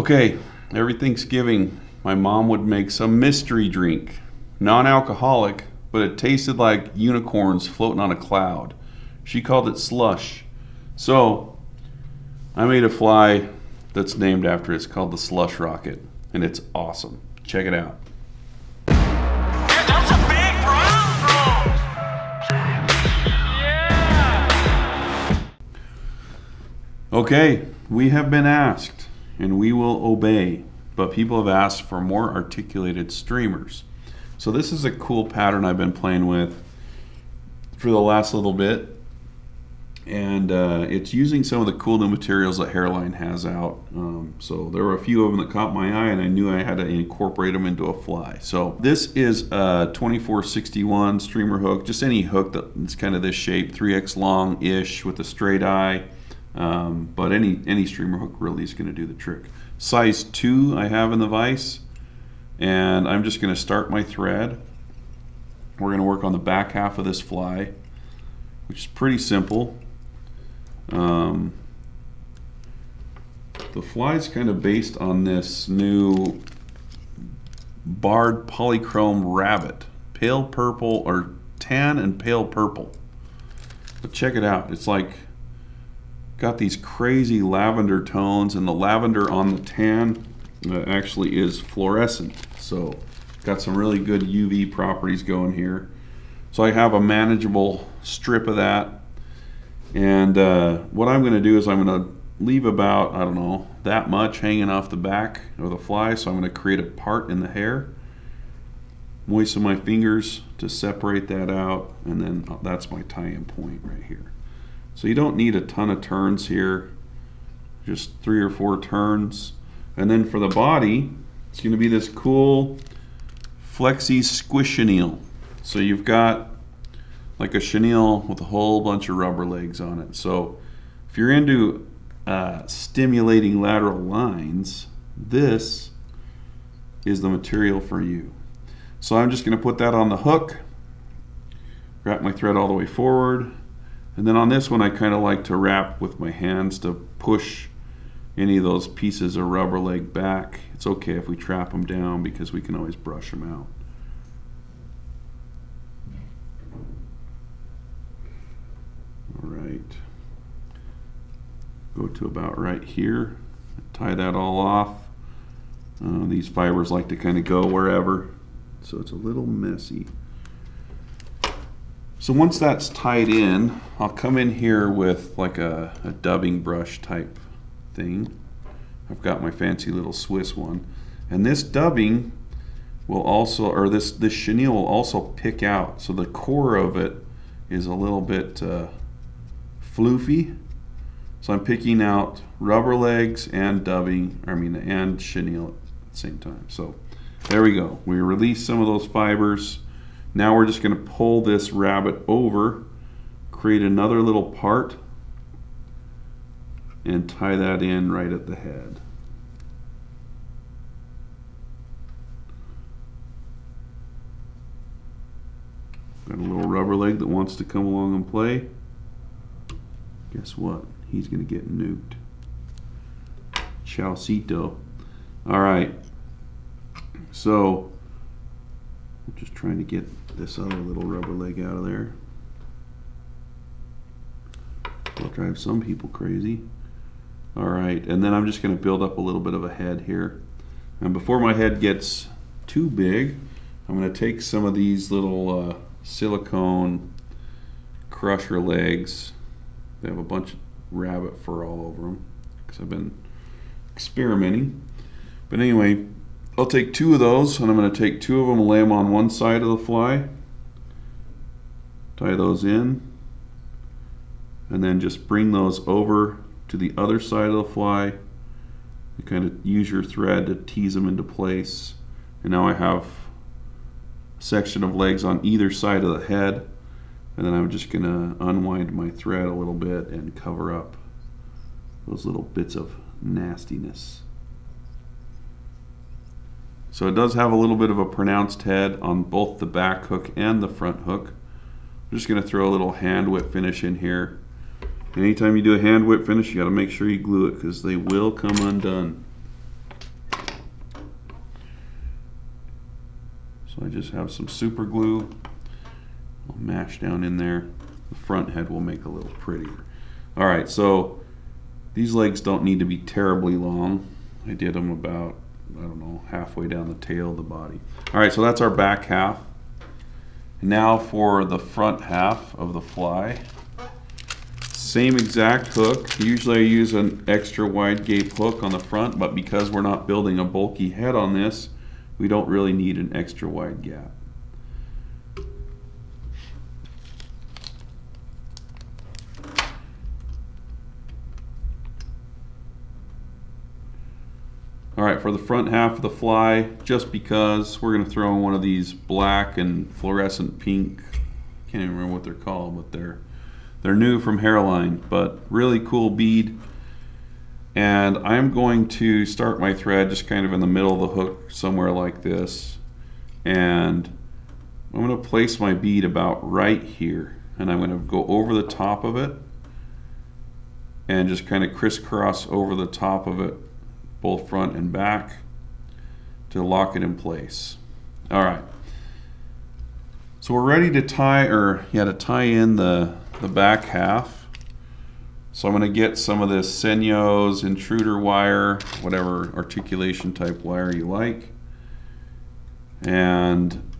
Okay, every Thanksgiving, my mom would make some mystery drink, non-alcoholic, but it tasted like unicorns floating on a cloud. She called it slush. So I made a fly that's named after it. It's called the Slush Rocket, and it's awesome. Check it out. That's a big brown Yeah! Okay, we have been asked, and we will obey, but people have asked for more articulated streamers. So this is a cool pattern I've been playing with for the last little bit, and it's using some of the cool new materials that Hairline has out. So there were a few of them that caught my eye, and I knew I had to incorporate them into a fly. So this is a 2461 streamer hook, just any hook that's kind of this shape, 3x long-ish with a straight eye. But any streamer hook really is going to do the trick. Size 2 I have in the vise, and I'm just going to start my thread. We're going to work on the back half of this fly, which is pretty simple. The fly is kind of based on this new barred polychrome rabbit, pale purple or tan and pale purple. But check it out, it's like got these crazy lavender tones, and the lavender on the tan actually is fluorescent. So got some really good UV properties going here. So I have a manageable strip of that. And what I'm going to do is I'm going to leave about, I don't know, that much hanging off the back of the fly. So I'm going to create a part in the hair. Moisten my fingers to separate that out. And then that's my tie-in point right here. So you don't need a ton of turns here, just 3 or 4 turns. And then for the body, it's going to be this cool flexi squish chenille. So you've got like a chenille with a whole bunch of rubber legs on it. So if you're into stimulating lateral lines, this is the material for you. So I'm just going to put that on the hook, wrap my thread all the way forward. And then on this one, I kind of like to wrap with my hands to push any of those pieces of rubber leg back. It's okay if we trap them down because we can always brush them out. All right. Go to about right here. Tie that all off. These fibers like to kind of go wherever, so it's a little messy. So once that's tied in, I'll come in here with like a dubbing brush type thing. I've got my fancy little Swiss one. And this dubbing will also, or this chenille will also pick out. So the core of it is a little bit floofy. So I'm picking out rubber legs and dubbing, and chenille at the same time. So there we go. We release some of those fibers. Now we're just going to pull this rabbit over, create another little part, and tie that in right at the head. Got a little rubber leg that wants to come along and play. Guess what? He's going to get nuked. Chaucito. All right. So I'm just trying to get this other little rubber leg out of there. It'll drive some people crazy. All right, and then I'm just going to build up a little bit of a head here. And before my head gets too big, I'm going to take some of these little silicone crusher legs. They have a bunch of rabbit fur all over them because I've been experimenting. But anyway, I'll take 2 of those, and I'm going to take 2 of them and lay them on one side of the fly. Tie those in. And then just bring those over to the other side of the fly. You kind of use your thread to tease them into place. And now I have a section of legs on either side of the head. And then I'm just going to unwind my thread a little bit and cover up those little bits of nastiness. So it does have a little bit of a pronounced head on both the back hook and the front hook. I'm just going to throw a little hand whip finish in here. Anytime you do a hand whip finish, you got to make sure you glue it because they will come undone. So I just have some super glue. I'll mash down in there. The front head will make a little prettier. All right, so these legs don't need to be terribly long. I did them about, I don't know, halfway down the tail of the body. All right, so that's our back half. Now for the front half of the fly. Same exact hook. Usually I use an extra wide gape hook on the front, but because we're not building a bulky head on this, we don't really need an extra wide gap. All right, for the front half of the fly, just because we're going to throw in one of these black and fluorescent pink, can't even remember what they're called, but they're new from Hairline, but really cool bead. And I'm going to start my thread just kind of in the middle of the hook, somewhere like this. And I'm going to place my bead about right here. And I'm going to go over the top of it and just kind of crisscross over the top of it, both front and back, to lock it in place. All right. So we're ready to tie in the back half. So I'm going to get some of this Senyo's intruder wire, whatever articulation type wire you like. And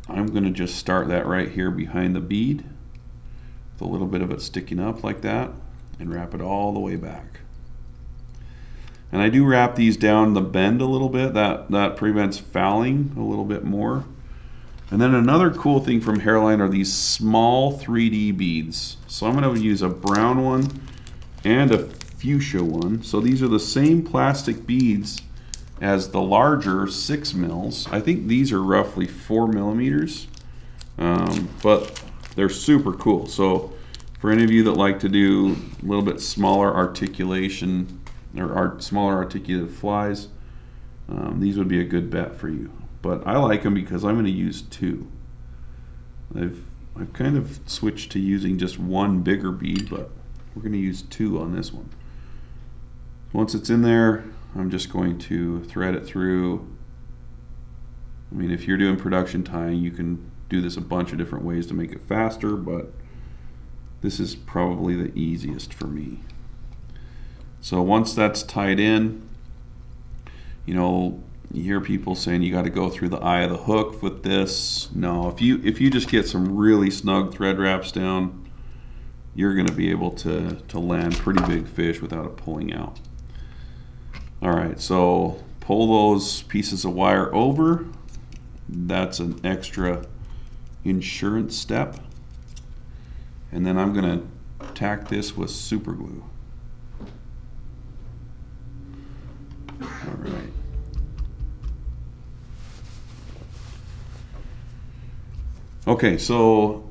I'm going to just start that right here behind the bead, with a little bit of it sticking up like that, and wrap it all the way back. And I do wrap these down the bend a little bit. That prevents fouling a little bit more. And then another cool thing from Hairline are these small 3D beads. So I'm going to use a brown one and a fuchsia one. So these are the same plastic beads as the larger 6 mils. I think these are roughly 4 millimeters, but they're super cool. So for any of you that like to do a little bit smaller articulation or smaller articulated flies, these would be a good bet for you. But I like them because I'm going to use 2. I've kind of switched to using just one bigger bead, but we're going to use 2 on this one. Once it's in there, I'm just going to thread it through. I mean, if you're doing production tying, you can do this a bunch of different ways to make it faster, but this is probably the easiest for me. So once that's tied in, you know, you hear people saying you got to go through the eye of the hook with this. No, if you just get some really snug thread wraps down, you're going to be able to land pretty big fish without it pulling out. All right, so pull those pieces of wire over. That's an extra insurance step. And then I'm going to tack this with super glue. All right. Okay, so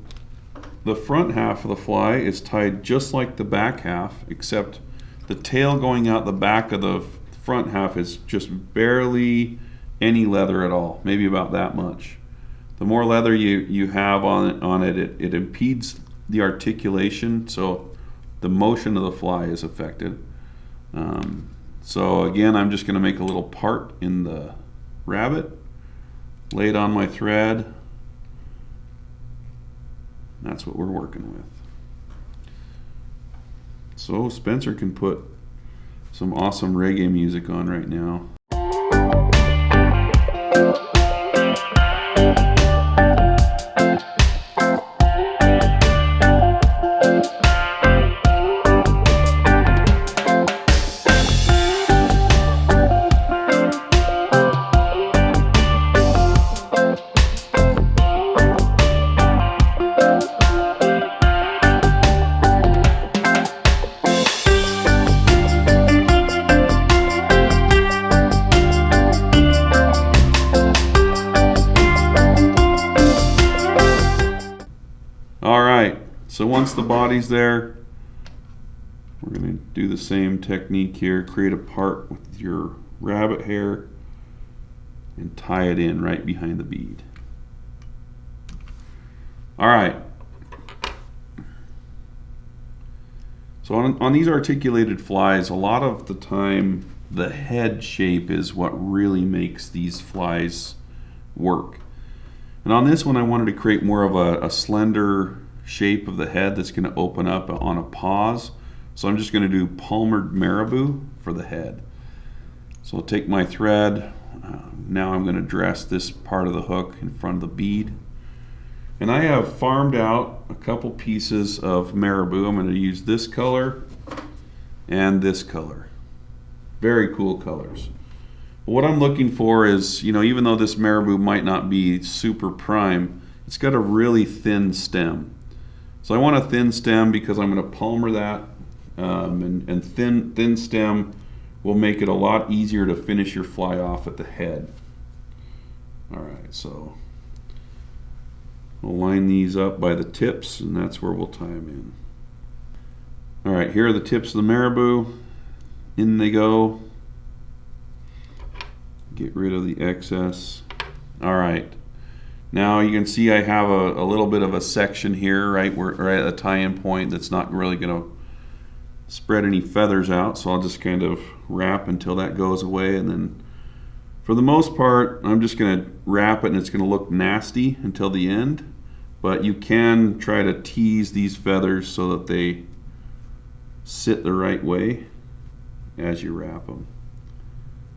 the front half of the fly is tied just like the back half, except the tail going out the back of the front half is just barely any leather at all, maybe about that much. The more leather you have on it, it impedes the articulation, so the motion of the fly is affected. So again, I'm just going to make a little part in the rabbit, lay it on my thread. That's what we're working with. So Spencer can put some awesome reggae music on right now. So once the body's there, we're going to do the same technique here. Create a part with your rabbit hair and tie it in right behind the bead. All right. So on these articulated flies, a lot of the time the head shape is what really makes these flies work. And on this one I wanted to create more of a slender shape of the head that's going to open up on a pause. So I'm just going to do palmered marabou for the head. So I'll take my thread. Now I'm going to dress this part of the hook in front of the bead. And I have farmed out a couple pieces of marabou. I'm going to use this color and this color. Very cool colors. But what I'm looking for is, even though this marabou might not be super prime, it's got a really thin stem. So I want a thin stem because I'm going to palmer that, and thin stem will make it a lot easier to finish your fly off at the head. All right, so we'll line these up by the tips, and that's where we'll tie them in. All right, here are the tips of the marabou. In they go. Get rid of the excess. All right, now you can see I have a little bit of a section here, right at a tie-in point that's not really going to spread any feathers out, so I'll just kind of wrap until that goes away, and then for the most part I'm just going to wrap it, and it's going to look nasty until the end, but you can try to tease these feathers so that they sit the right way as you wrap them.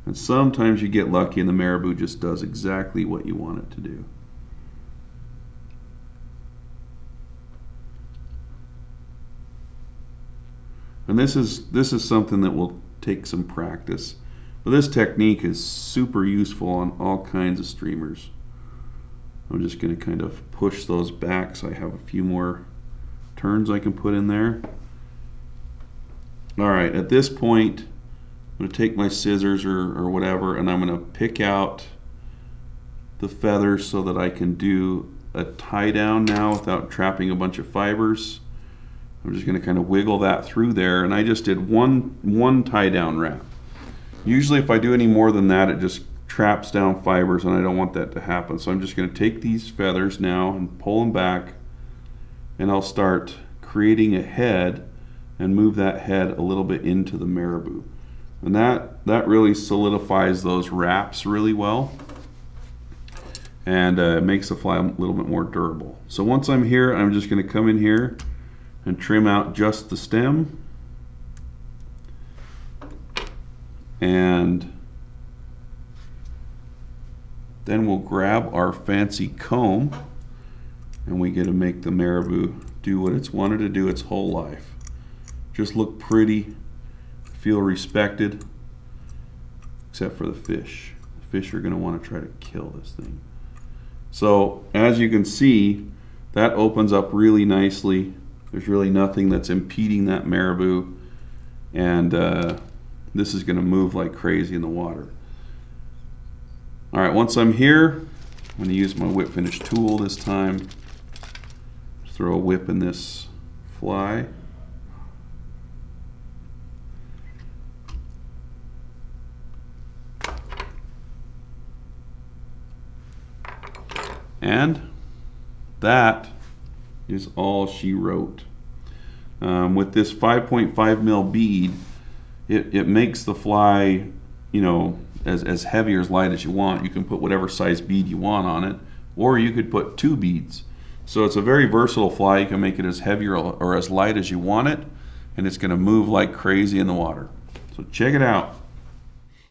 And sometimes you get lucky and the marabou just does exactly what you want it to do. And this is something that will take some practice. But this technique is super useful on all kinds of streamers. I'm just going to kind of push those back so I have a few more turns I can put in there. All right, at this point I'm going to take my scissors or whatever, and I'm going to pick out the feathers so that I can do a tie down now without trapping a bunch of fibers. I'm just going to kind of wiggle that through there, and I just did one tie down wrap. Usually if I do any more than that, it just traps down fibers, and I don't want that to happen. So I'm just going to take these feathers now and pull them back, and I'll start creating a head and move that head a little bit into the marabou. And that really solidifies those wraps really well, and makes the fly a little bit more durable. So once I'm here, I'm just going to come in here and trim out just the stem, and then we'll grab our fancy comb, and we get to make the marabou do what it's wanted to do its whole life. Just look pretty, feel respected, except for the fish. The fish are going to want to try to kill this thing. So as you can see, that opens up really nicely. There's really nothing that's impeding that marabou, and this is going to move like crazy in the water. All right, once I'm here, I'm going to use my whip finish tool this time. Throw a whip in this fly. And that is all she wrote. With this 5.5 mil bead, it makes the fly, as heavy or as light as you want. You can put whatever size bead you want on it, or you could put 2 beads. So it's a very versatile fly. You can make it as heavy or as light as you want it, and it's going to move like crazy in the water. So check it out.